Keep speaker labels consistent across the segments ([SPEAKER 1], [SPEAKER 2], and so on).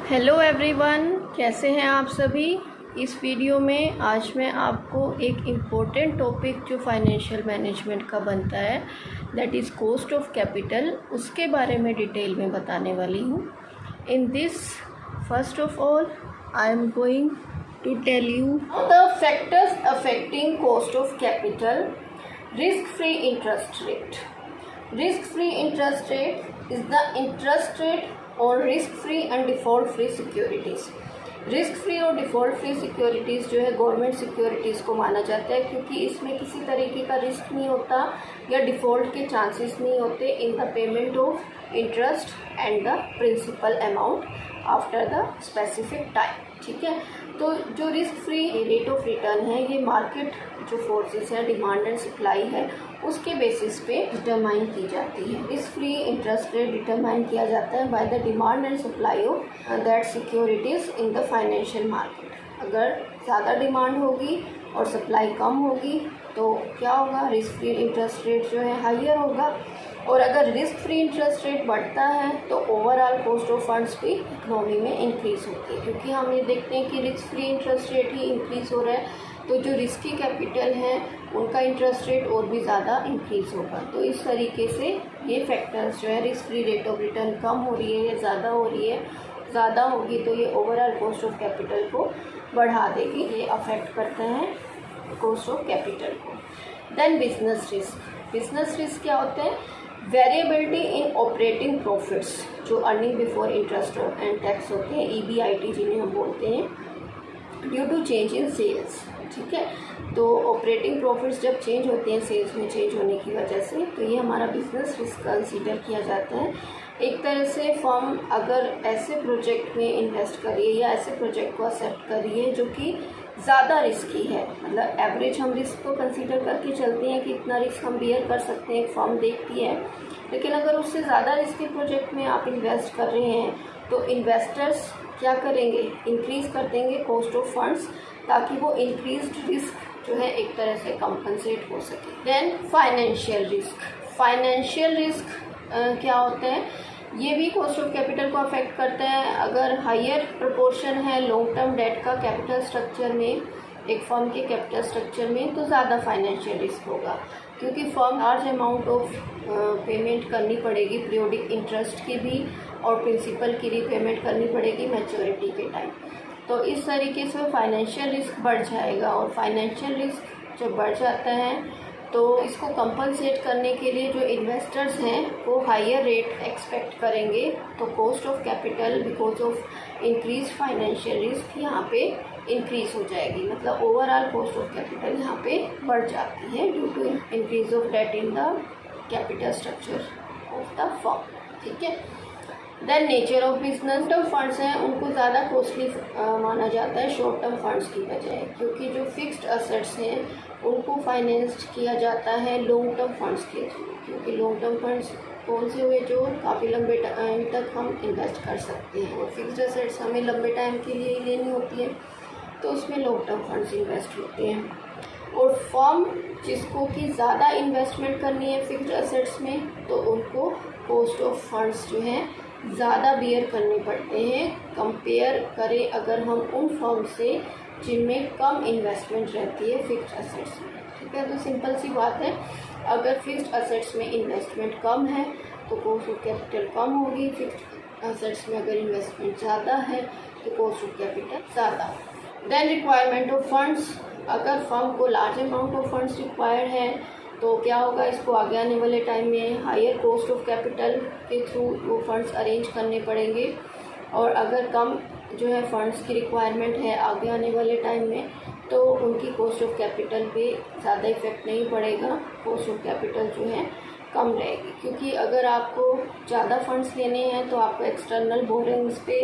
[SPEAKER 1] Hello everyone, कैसे हैं आप सभी। इस वीडियो में आज मैं आपको एक इम्पोर्टेंट टॉपिक जो फाइनेंशियल मैनेजमेंट का बनता है, that is cost of capital, उसके बारे में डिटेल में बताने वाली हूँ। In this first of all I am going to tell you the factors affecting cost of capital. Risk free interest rate. Risk free interest rate is the interest rate और risk free and default free securities. Risk free और default free securities जो है government securities को माना जाता है, क्योंकि इसमें किसी तरीके का रिस्क नहीं होता या डिफ़ॉल्ट के चांसेस नहीं होते in the payment of interest and the principal amount after the specific time. ठीक है, तो जो risk free rate of return है ये मार्केट जो फोर्सेस है, डिमांड एंड सप्लाई है, उसके बेसिस पे डिटरमाइन की जाती है। Risk free interest rate determine किया जाता है by the demand and supply of that securities in the financial market. अगर ज़्यादा डिमांड होगी और सप्लाई कम होगी तो क्या होगा, रिस्क फ्री इंटरेस्ट रेट जो है हाइयर होगा, और अगर रिस्क फ्री इंटरेस्ट रेट बढ़ता है तो ओवरऑल कॉस्ट ऑफ फंड्स भी इकोनॉमी में इंक्रीज़ होती है, क्योंकि हम ये देखते हैं कि रिस्क फ्री इंटरेस्ट रेट ही इंक्रीज़ हो रहा है तो जो रिस्की कैपिटल है उनका इंटरेस्ट रेट और भी ज़्यादा इंक्रीज़ होगा। तो इस तरीके से ये फैक्टर्स जो है, risk free rate of return कम हो रही है या ज़्यादा हो रही है, ज़्यादा होगी तो ये ओवरऑल कॉस्ट ऑफ कैपिटल को बढ़ा देगी, ये अफेक्ट करते हैं कॉस्ट ऑफ कैपिटल को। Then business risk. Business risk क्या होते हैं, वेरिएबिलिटी इन ऑपरेटिंग प्रॉफिट्स, जो earning before interest and tax होते हैं, EBIT जिन्हें हम बोलते हैं, due to change in sales. ठीक है, तो ऑपरेटिंग प्रॉफिट्स जब चेंज होते हैं सेल्स में चेंज होने की वजह से, तो ये हमारा बिजनेस रिस्क कंसीडर किया जाता है। एक तरह से फर्म अगर ऐसे प्रोजेक्ट में इन्वेस्ट करिए या ऐसे प्रोजेक्ट को एक्सेप्ट करिए जो कि ज़्यादा रिस्की है, मतलब एवरेज हम रिस्क को कंसीडर करके चलते हैं कि इतना रिस्क हम बियर कर सकते हैं, एक फर्म देखती है, लेकिन अगर उससे ज़्यादा रिस्की प्रोजेक्ट में आप इन्वेस्ट कर रहे हैं तो इन्वेस्टर्स क्या करेंगे, इंक्रीज़ कर देंगे कॉस्ट ऑफ फंड्स, ताकि वो इंक्रीज्ड रिस्क जो है एक तरह से कंपनसेट हो सके। Then financial risk. Financial risk क्या होते हैं, ये भी कॉस्ट ऑफ कैपिटल को अफेक्ट करते हैं। अगर हायर प्रोपोर्शन है लॉन्ग टर्म डेट का कैपिटल स्ट्रक्चर में, एक फर्म के कैपिटल स्ट्रक्चर में, तो ज़्यादा फाइनेंशियल रिस्क होगा, क्योंकि firm large amount of payment करनी पड़ेगी, पीरियोडिक इंटरेस्ट की भी और प्रिंसिपल की रीपेमेंट करनी पड़ेगी मैच्योरिटी के टाइम। तो इस तरीके से फाइनेंशियल रिस्क बढ़ जाएगा, और फाइनेंशियल रिस्क जब बढ़ जाता है तो इसको कंपनसेट करने के लिए जो इन्वेस्टर्स हैं वो हायर रेट एक्सपेक्ट करेंगे, तो cost of capital because of increase financial risk यहाँ पे इंक्रीज हो जाएगी, मतलब ओवरऑल कॉस्ट ऑफ कैपिटल यहाँ पे बढ़ जाती है due to increase of debt in the capital structure of the firm. ठीक है, then nature of business. Term funds हैं उनको ज़्यादा कॉस्टली माना जाता है शॉर्ट टर्म फंड्स की बजाय, क्योंकि जो फिक्स्ड असेट्स हैं उनको फाइनेंस्ड किया जाता है लॉन्ग टर्म फंड्स के थ्रू, क्योंकि लॉन्ग टर्म फंड्स कौन से हुए जो काफ़ी लंबे टाइम तक हम इन्वेस्ट कर सकते हैं, और फिक्स्ड असेट्स हमें लंबे टाइम के लिए ही लेनी होती है, तो उसमें लॉन्ग टर्म फंड्स इन्वेस्ट होते हैं। और फर्म जिसको कि ज़्यादा इन्वेस्टमेंट करनी है फिक्स्ड असेट्स में, तो उनको कॉस्ट ऑफ फंड्स जो है ज़्यादा बियर करने पड़ते हैं, कंपेयर करें अगर हम उन फर्म से जिनमें कम इन्वेस्टमेंट रहती है फिक्स्ड असेट्स में। ठीक है, तो सिंपल सी बात है, अगर फिक्स्ड असेट्स में इन्वेस्टमेंट कम है तो कॉस्ट ऑफ कैपिटल कम होगी, फिक्स्ड असेट्स में अगर इन्वेस्टमेंट ज़्यादा है तो कॉस्ट ऑफ कैपिटल ज़्यादा। Then requirement of funds. अगर फर्म को large amount of funds required है तो क्या होगा, इसको आगे आने वाले टाइम में हायर कॉस्ट ऑफ कैपिटल के थ्रू वो फंड्स अरेंज करने पड़ेंगे, और अगर कम जो है फंड्स की रिक्वायरमेंट है आगे आने वाले टाइम में, तो उनकी कॉस्ट ऑफ कैपिटल पे ज़्यादा इफेक्ट नहीं पड़ेगा, कॉस्ट ऑफ कैपिटल जो है कम रहेगी, क्योंकि अगर आपको ज़्यादा फंड्स लेने हैं तो आपको एक्सटर्नल बोरोइंग्स पे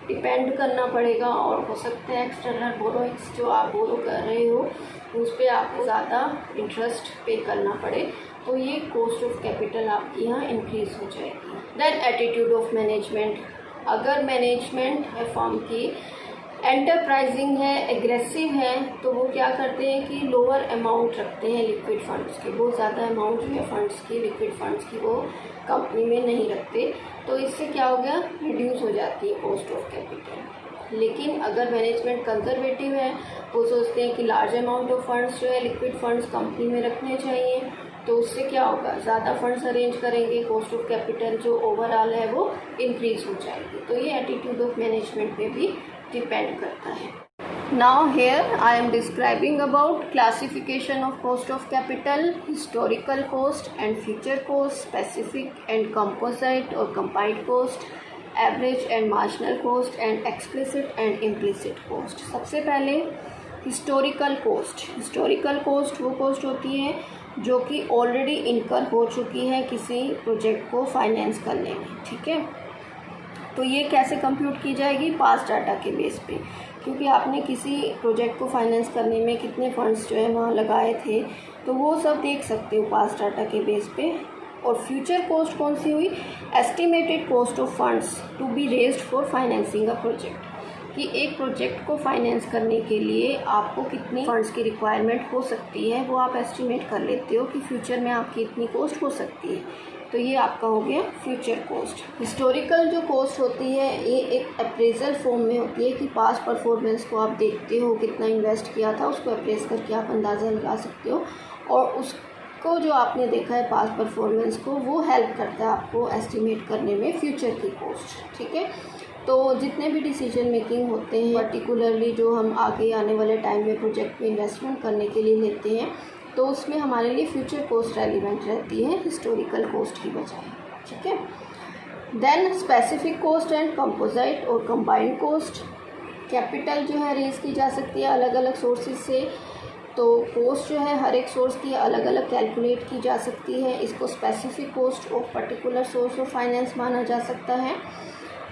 [SPEAKER 1] डिपेंड करना पड़ेगा, और हो सकता है एक्सटर्नल बोरोइंग्स जो आप बोरो कर रहे हो उस पर आपको ज़्यादा इंटरेस्ट पे करना पड़े, तो ये कॉस्ट ऑफ कैपिटल आपकी यहाँ इंक्रीज़ हो जाएगी। Then attitude of management. अगर मैनेजमेंट है फर्म की एंटरप्राइजिंग है, एग्रेसिव है, तो वो क्या करते हैं कि लोअर अमाउंट रखते हैं लिक्विड फंड्स के, बहुत ज़्यादा अमाउंट जो है फंड्स की, लिक्विड फंड्स की वो कंपनी में नहीं रखते। तो इससे क्या हो गया, रिड्यूस हो जाती है कॉस्ट ऑफ कैपिटल। लेकिन अगर मैनेजमेंट कंजर्वेटिव है, वो सोचते हैं कि लार्ज अमाउंट ऑफ फंड्स जो है लिक्विड फंड्स कंपनी में रखने चाहिए, तो उससे क्या होगा, ज़्यादा फंड्स अरेंज करेंगे, कॉस्ट ऑफ कैपिटल जो ओवरऑल है वो इंक्रीज हो जाएगी। तो ये एटीट्यूड ऑफ मैनेजमेंट पे भी डिपेंड करता है। Now here I am describing about classification of cost of capital, historical cost and future cost, specific and composite और combined cost, average and marginal cost and explicit and implicit cost. सबसे पहले historical cost. Historical cost वो cost होती है जो कि already इनकर हो चुकी है किसी प्रोजेक्ट को फाइनेंस करने में, ठीक है। तो ये कैसे कंप्यूट की जाएगी, पास्ट डाटा के बेस पे, क्योंकि आपने किसी प्रोजेक्ट को फाइनेंस करने में कितने फंड्स जो है वहाँ लगाए थे, तो वो सब देख सकते हो पास्ट डाटा के बेस पे। और फ्यूचर कॉस्ट कौन सी हुई, estimated cost of funds to be raised for financing a project, कि एक प्रोजेक्ट को फाइनेंस करने के लिए आपको कितनी फंड्स की रिक्वायरमेंट हो सकती है, वो आप एस्टिमेट कर लेते हो कि फ्यूचर में आपकी इतनी कॉस्ट हो सकती है। तो ये आपका हो गया फ्यूचर कॉस्ट। हिस्टोरिकल जो कॉस्ट होती है ये एक अप्रेजल फॉर्म में होती है कि पास्ट परफॉर्मेंस को आप देखते हो, कितना इन्वेस्ट किया था उसको अप्रेज करके आप अंदाज़ा लगा सकते हो, और उसको जो आपने देखा है पास्ट परफॉर्मेंस को, वो हेल्प करता है आपको एस्टिमेट करने में फ्यूचर की कॉस्ट, ठीक है। तो जितने भी डिसीजन मेकिंग होते हैं, पर्टिकुलरली जो हम आगे आने वाले टाइम में प्रोजेक्ट में इन्वेस्टमेंट करने के लिए लेते हैं, तो उसमें हमारे लिए फ्यूचर कॉस्ट रेलिवेंट रहती है हिस्टोरिकल कॉस्ट की बजाय, ठीक है। Then specific cost and composite और कंबाइंड कॉस्ट। कैपिटल जो है रेज की जा सकती है अलग अलग सोर्सेज से, तो कॉस्ट जो है हर एक सोर्स की अलग अलग कैलकुलेट की जा सकती है। इसको specific cost of particular source of finance माना जा सकता है।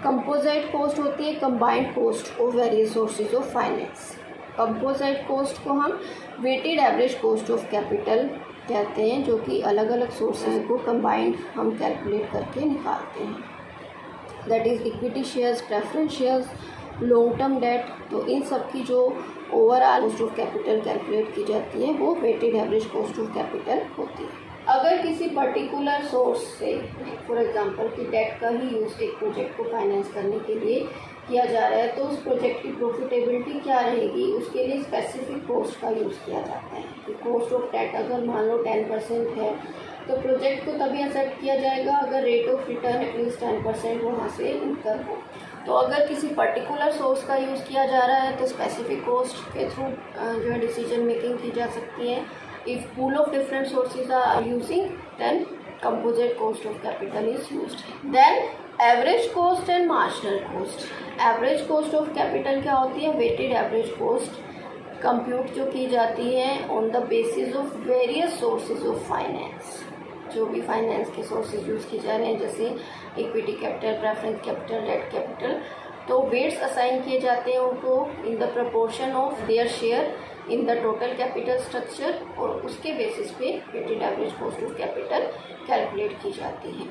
[SPEAKER 1] कंपोजिट कॉस्ट होती है combined cost of various sources of finance. Composite cost को हम weighted average cost of capital कहते हैं, जो कि अलग अलग सोर्सेज को कंबाइंड हम कैलकुलेट करके निकालते हैं। That is equity shares, preference shares, long term debt. तो इन सब की जो overall cost of capital calculate की जाती है वो weighted average cost of capital होती है। अगर किसी पर्टिकुलर सोर्स से, फॉर एग्जांपल कि डेट का ही यूज़ एक प्रोजेक्ट को फाइनेंस करने के लिए किया जा रहा है, तो उस प्रोजेक्ट की प्रॉफिटेबिलिटी क्या रहेगी, उसके लिए स्पेसिफिक कॉस्ट का यूज़ किया जाता है। कि कॉस्ट ऑफ डेट अगर मान लो 10% है, तो प्रोजेक्ट को तभी एक्सेप्ट किया जाएगा अगर रेट ऑफ रिटर्न एटलीस्ट 10% वहाँ से इनकर हो। तो अगर किसी पर्टिकुलर सोर्स का यूज़ किया जा रहा है तो स्पेसिफिक कॉस्ट के थ्रू जो है डिसीजन मेकिंग की जा सकती है। If pool of different sources are using, then composite cost of capital is used. Then average cost and marginal cost. Average cost of capital क्या होती है, weighted average cost कंप्यूट जो की जाती है on the basis of various sources of finance. जो भी finance के सोर्सेज यूज़ किए जा रहे हैं, जैसे equity capital, preference capital, debt capital, तो वेट्स असाइन किए जाते हैं उनको in the proportion of their share in the total capital structure, और उसके बेसिस पे weighted average cost of capital calculate की जाती है।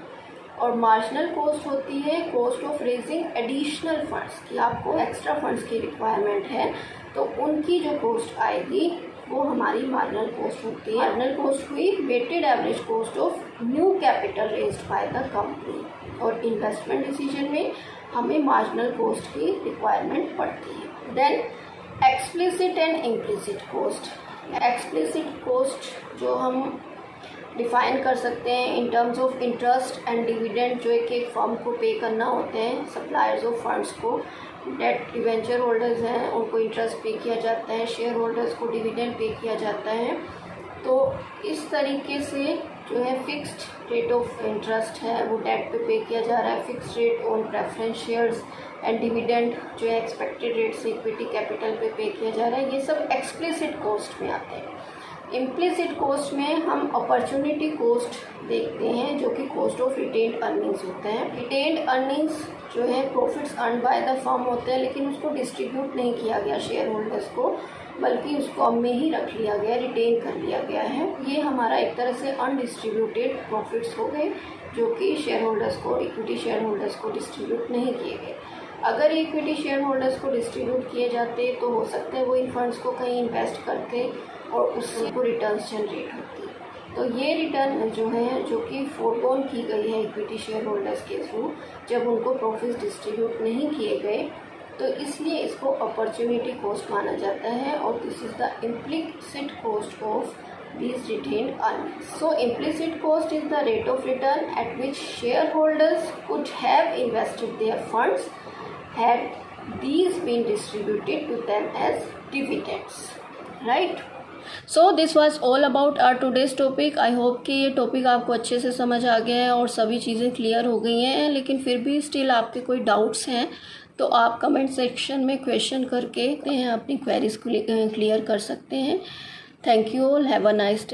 [SPEAKER 1] और मार्जिनल कॉस्ट होती है cost of raising additional funds, कि आपको एक्स्ट्रा फंड्स की रिक्वायरमेंट है, तो उनकी जो कॉस्ट आएगी वो हमारी मार्जिनल कॉस्ट होती है। मार्जिनल कॉस्ट हुई weighted average cost of new capital raised by the company, और इन्वेस्टमेंट डिसीजन में हमें मार्जिनल कॉस्ट की रिक्वायरमेंट पड़ती है। Then explicit and implicit cost. Explicit cost जो हम डिफाइन कर सकते हैं in terms of interest and dividend, जो एक फर्म को पे करना होते हैं, सप्लायर्स ऑफ फंड्स को। डेट डिवेंचर होल्डर्स हैं उनको इंटरेस्ट पे किया जाता है, शेयर होल्डर्स को डिविडेंड पे किया जाता है। तो इस तरीके से जो है फिक्स्ड रेट ऑफ इंटरेस्ट है वो डेट पे किया जा रहा है, fixed rate on preference shares and dividend जो है एक्सपेक्टेड रेट से इक्विटी कैपिटल पे किया जा रहा है। ये सब एक्सप्लिसिट कॉस्ट में आते हैं। इम्प्लिसिट कॉस्ट में हम अपॉर्चुनिटी कॉस्ट देखते हैं, जो कि कॉस्ट ऑफ रिटेन्ड अर्निंग्स होते हैं। रिटेन्ड अर्निंग्स जो है profits earn by the firm होते हैं, लेकिन उसको डिस्ट्रीब्यूट नहीं किया गया शेयर होल्डर्स को, बल्कि उसको फर्म में ही रख लिया गया, रिटेन कर लिया गया है। ये हमारा एक तरह से अनडिस्ट्रीब्यूटेड प्रॉफिट्स हो गए, जो कि शेयर होल्डर्स को, इक्विटी शेयर होल्डर्स को डिस्ट्रीब्यूट नहीं किए गए। अगर इक्विटी शेयर होल्डर्स को डिस्ट्रीब्यूट किए जाते तो हो सकता है वो इन फंड्स को कहीं इन्वेस्ट करते और उससे को रिटर्न्स जनरेट होती। तो ये रिटर्न जो है, जो कि फोरगोन की गई है इक्विटी शेयर होल्डर्स के थ्रू जब उनको प्रॉफिट्स डिस्ट्रीब्यूट नहीं किए गए, तो इसलिए इसको अपॉर्चुनिटी कॉस्ट माना जाता है और this is the implicit cost of these retained earnings. So implicit cost is the rate of return at which shareholders could have invested their funds had these been distributed to them as dividends, right? So this was all about our today's topic. I hope कि ये topic आपको अच्छे से समझ आ गया है और सभी चीज़ें क्लियर हो गई हैं, लेकिन फिर भी स्टिल आपके कोई डाउट्स हैं तो आप कमेंट सेक्शन में क्वेश्चन करके अपनी क्वेरीज क्लियर कर सकते हैं। Thank you all. Have a nice day.